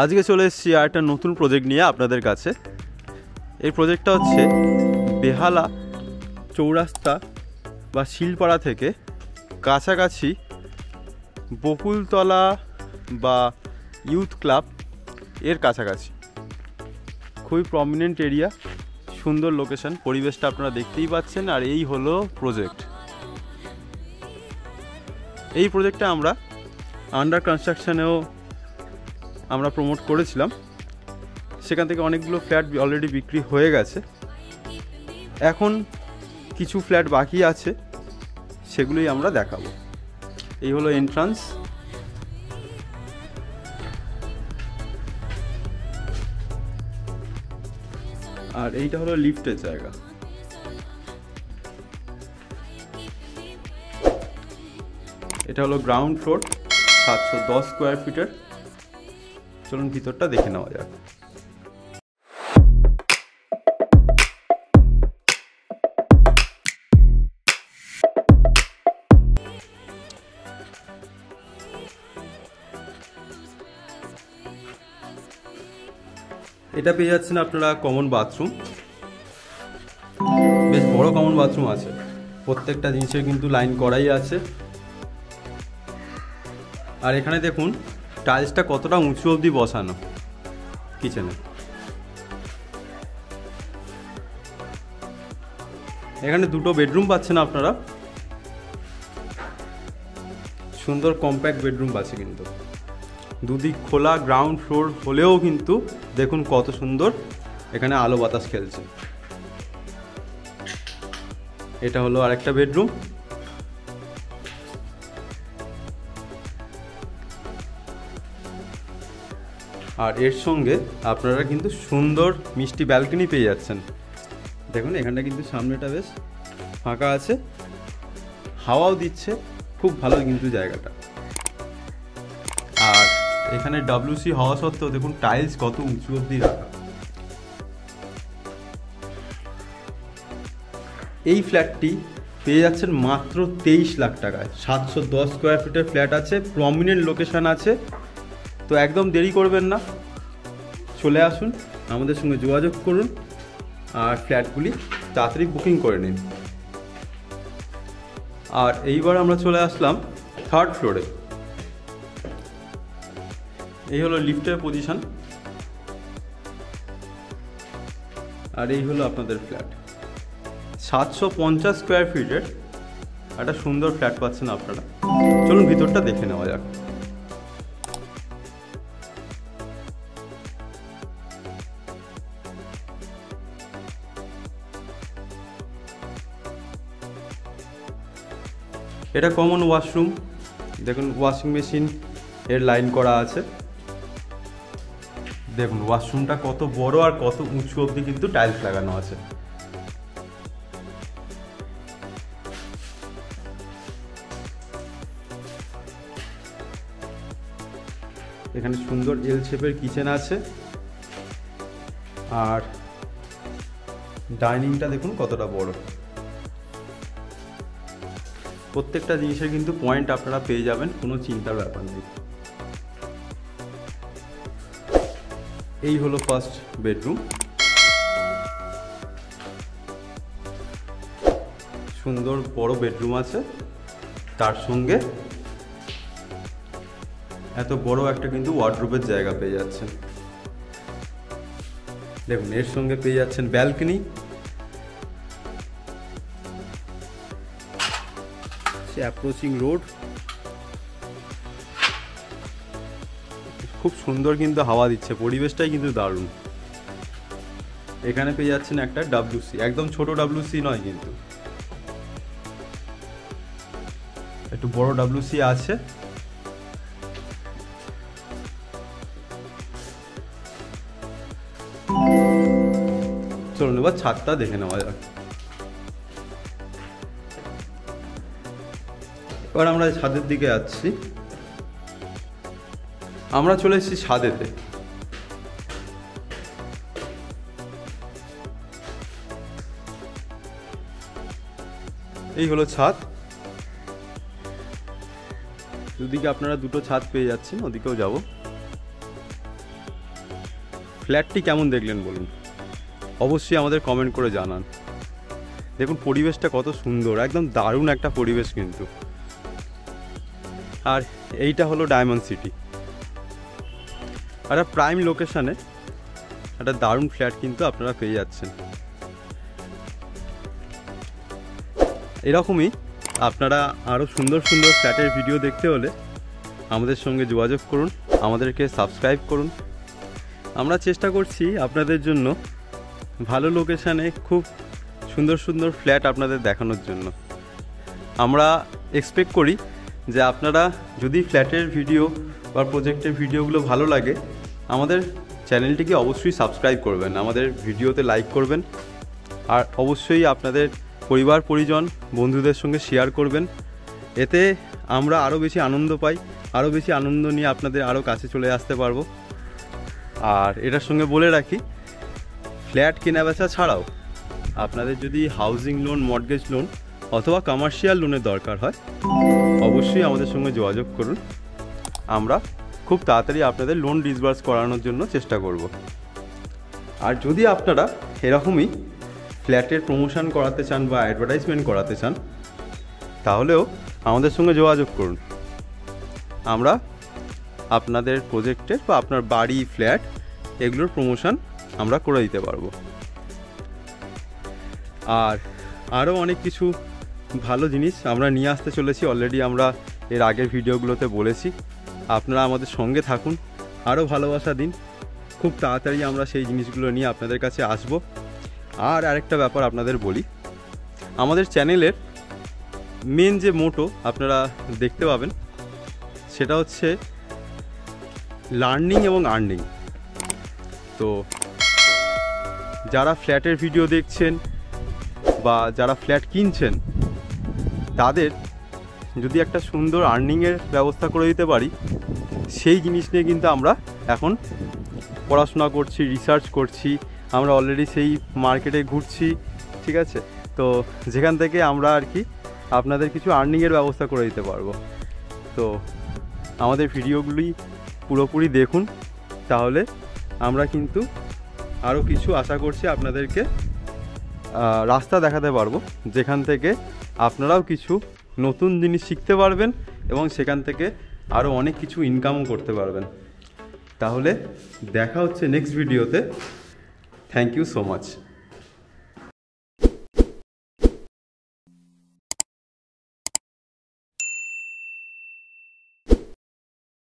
আজকে চলে এসেছি আর একটা নতুন প্রজেক্ট নিয়ে আপনাদের কাছে। এই প্রজেক্টটা হচ্ছে বেহালা চৌরাস্তা বা শিলপাড়া থেকে কাছাকাছি বকুলতলা বা ইউথ ক্লাব এর কাছাকাছি। খুবই প্রমিনেন্ট এরিয়া, সুন্দর লোকেশন, পরিবেশটা আপনারা দেখতেই পাচ্ছেন। আর এই হলো প্রজেক্ট। এই প্রজেক্টটা আমরা আন্ডার কনস্ট্রাকশানেও আমরা প্রমোট করেছিলাম। সেখান থেকে অনেকগুলো ফ্ল্যাট অলরেডি বিক্রি হয়ে গেছে। এখন কিছু ফ্ল্যাট বাকি আছে, সেগুলোই আমরা দেখাবো। এই হলো এন্ট্রান্স। আর এইটা হলো লিফটের জায়গা। এটা হলো গ্রাউন্ড ফ্লোর, 710 স্কোয়ার ফিটের। চলুন ভিতরটা দেখে নেওয়া যাক। এটা পেয়ে যাচ্ছেন আপনারা কমন বাথরুম। বেশ বড় কমন বাথরুম আছে, প্রত্যেকটা জিনিসের কিন্তু লাইন করাই আছে। আর এখানে দেখুন টাইলসটা কতটা উঁচু অবধি বসানো কিচেনে। এখানে দুটো বেডরুম পাচ্ছেন আপনারা, সুন্দর কম্প্যাক্ট বেডরুম পাচ্ছে। কিন্তু দুদিক খোলা, গ্রাউন্ড ফ্লোর হলেও কিন্তু দেখুন কত সুন্দর এখানে আলো বাতাস খেলছে। এটা হলো আরেকটা বেডরুম। আর এর সঙ্গে আপনারা কিন্তু সুন্দর মিষ্টি ব্যালকনি পেয়ে যাচ্ছেন। দেখুন এখানটা কিন্তু সামনেটা বেশ ফাঁকা আছে, হাওয়াও দিচ্ছে, খুব ভালো কিন্তু জায়গাটা। আর এখানে WC হওয়া সত্ত্বেও দেখুন টাইলস কত উঁচু অবধি রাখা। এই ফ্ল্যাটটি পেয়ে যাচ্ছেন মাত্র 23 লাখ টাকায়। 710 স্কোয়ার ফিটের ফ্ল্যাট আছে, প্রমিনেন্ট লোকেশান আছে। তো একদম দেরি করবেন না, চলে আসুন, আমাদের সঙ্গে যোগাযোগ করুন আর ফ্ল্যাটগুলি তাড়াতাড়ি বুকিং করে নিন। আর এইবার আমরা চলে আসলাম 3rd ফ্লোরে। এই হলো লিফটের পজিশন। আর এই হলো আপনাদের ফ্ল্যাট। 750 স্কোয়ার ফিটের একটা সুন্দর ফ্ল্যাট পাচ্ছেন আপনারা। চলুন ভিতরটা দেখে নেওয়া যাক। এটা কমন ওয়াশরুম। দেখুন ওয়াশিং মেশিন এর লাইন করা আছে। দেখুন ওয়াশরুমটা কত বড় আর কত উঁচু অবধি কিন্তু টাইলস লাগানো আছে। এখানে সুন্দর এল শেপের কিচেন আছে। আর ডাইনিংটা দেখুন কতটা বড়। প্রত্যেকটা জিনিসের কিন্তু পয়েন্ট আপনারা পেয়ে যাবেন, কোনো চিন্তার ব্যাপার নেই। এই হলো ফার্স্ট বেডরুম। সুন্দর বড় বেডরুম আছে, তার সঙ্গে এত বড় একটা কিন্তু ওয়ার্ডরোবের জায়গা পেয়ে যাচ্ছেন। দেখুন এর সঙ্গে পেয়ে যাচ্ছেন ব্যালকনি। অ্যাপ্রোচিং রোড, খুব সুন্দর কিন্তু হাওয়া দিচ্ছে, পরিবেশটাই কিন্তু দারুণ। এখানে পেয়ে যাচ্ছেন একটা WC, একদম ছোট WC নয় কিন্তু, একটু বড় WC আছে। চলুন এবার ছাদটা দেখে নেওয়া যাক। এবার আমরা ছাদের দিকে যাচ্ছি। আমরা চলে এসেছি ছাদেতে। এই হলো ছাদ। দুদিকে আপনারা দুটো ছাদ পেয়ে যাচ্ছেন, ওদিকেও যাব। ফ্ল্যাটটি কেমন দেখলেন বলুন, অবশ্যই আমাদের কমেন্ট করে জানান। দেখুন পরিবেশটা কত সুন্দর, একদম দারুণ একটা পরিবেশ কিন্তু। আর এইটা হলো ডায়মন্ড সিটি, একটা প্রাইম লোকেশানে একটা দারুণ ফ্ল্যাট কিন্তু আপনারা পেয়ে যাচ্ছেন। এরকমই আপনারা আরও সুন্দর সুন্দর ফ্ল্যাটের ভিডিও দেখতে হলে আমাদের সঙ্গে যোগাযোগ করুন, আমাদেরকে সাবস্ক্রাইব করুন। আমরা চেষ্টা করছি আপনাদের জন্য ভালো লোকেশানে খুব সুন্দর সুন্দর ফ্ল্যাট আপনাদের দেখানোর জন্য। আমরা এক্সপেক্ট করি যে আপনারা যদি ফ্ল্যাটের ভিডিও বা প্রজেক্টের ভিডিওগুলো ভালো লাগে, আমাদের চ্যানেলটিকে অবশ্যই সাবস্ক্রাইব করবেন, আমাদের ভিডিওতে লাইক করবেন, আর অবশ্যই আপনাদের পরিবার পরিজন বন্ধুদের সঙ্গে শেয়ার করবেন। এতে আমরা আরও বেশি আনন্দ পাই, আরও বেশি আনন্দ নিয়ে আপনাদের আরও কাছে চলে আসতে পারবো। আর এটার সঙ্গে বলে রাখি, ফ্ল্যাট কেনাবেচা ছাড়াও আপনাদের যদি হাউজিং লোন, মর্টগেজ লোন অথবা কমার্শিয়াল লোনের দরকার হয়, অবশ্যই আমাদের সঙ্গে যোগাযোগ করুন। আমরা খুব তাড়াতাড়ি আপনাদের লোন ডিসবার্স করানোর জন্য চেষ্টা করব। আর যদি আপনারা এরকমই ফ্ল্যাটের প্রমোশন করাতে চান বা অ্যাডভার্টাইজমেন্ট করাতে চান, তাহলেও আমাদের সঙ্গে যোগাযোগ করুন। আমরা আপনাদের প্রজেক্টের বা আপনার বাড়ি, ফ্ল্যাট এগুলোর প্রমোশন আমরা করে দিতে পারবো। আর আরও অনেক কিছু ভালো জিনিস আমরা নিয়ে আসতে চলেছি, অলরেডি আমরা এর আগের ভিডিওগুলোতে বলেছি। আপনারা আমাদের সঙ্গে থাকুন, আরও ভালোবাসা দিন, খুব তাড়াতাড়ি আমরা সেই জিনিসগুলো নিয়ে আপনাদের কাছে আসব। আর আরেকটা ব্যাপার আপনাদের বলি, আমাদের চ্যানেলের মেন যে মোটো আপনারা দেখতে পাবেন, সেটা হচ্ছে লার্নিং এবং আর্নিং। তো যারা ফ্ল্যাটের ভিডিও দেখছেন বা যারা ফ্ল্যাট কিনছেন, তাদের যদি একটা সুন্দর আর্নিংয়ের ব্যবস্থা করে দিতে পারি, সেই জিনিস নিয়ে কিন্তু আমরা এখন পড়াশোনা করছি, রিসার্চ করছি। আমরা অলরেডি সেই মার্কেটে ঘুরছি, ঠিক আছে? তো যেখান থেকে আমরা আর কি আপনাদের কিছু আর্নিংয়ের ব্যবস্থা করে দিতে পারবো। তো আমাদের ভিডিওগুলি পুরোপুরি দেখুন, তাহলে আমরা কিন্তু আরও কিছু আশা করছি আপনাদেরকে রাস্তা দেখাতে পারবো, যেখান থেকে আপনারাও কিছু নতুন জিনিস শিখতে পারবেন এবং সেখান থেকে আরও অনেক কিছু ইনকামও করতে পারবেন। তাহলে দেখা হচ্ছে নেক্সট ভিডিওতে। Thank you so much.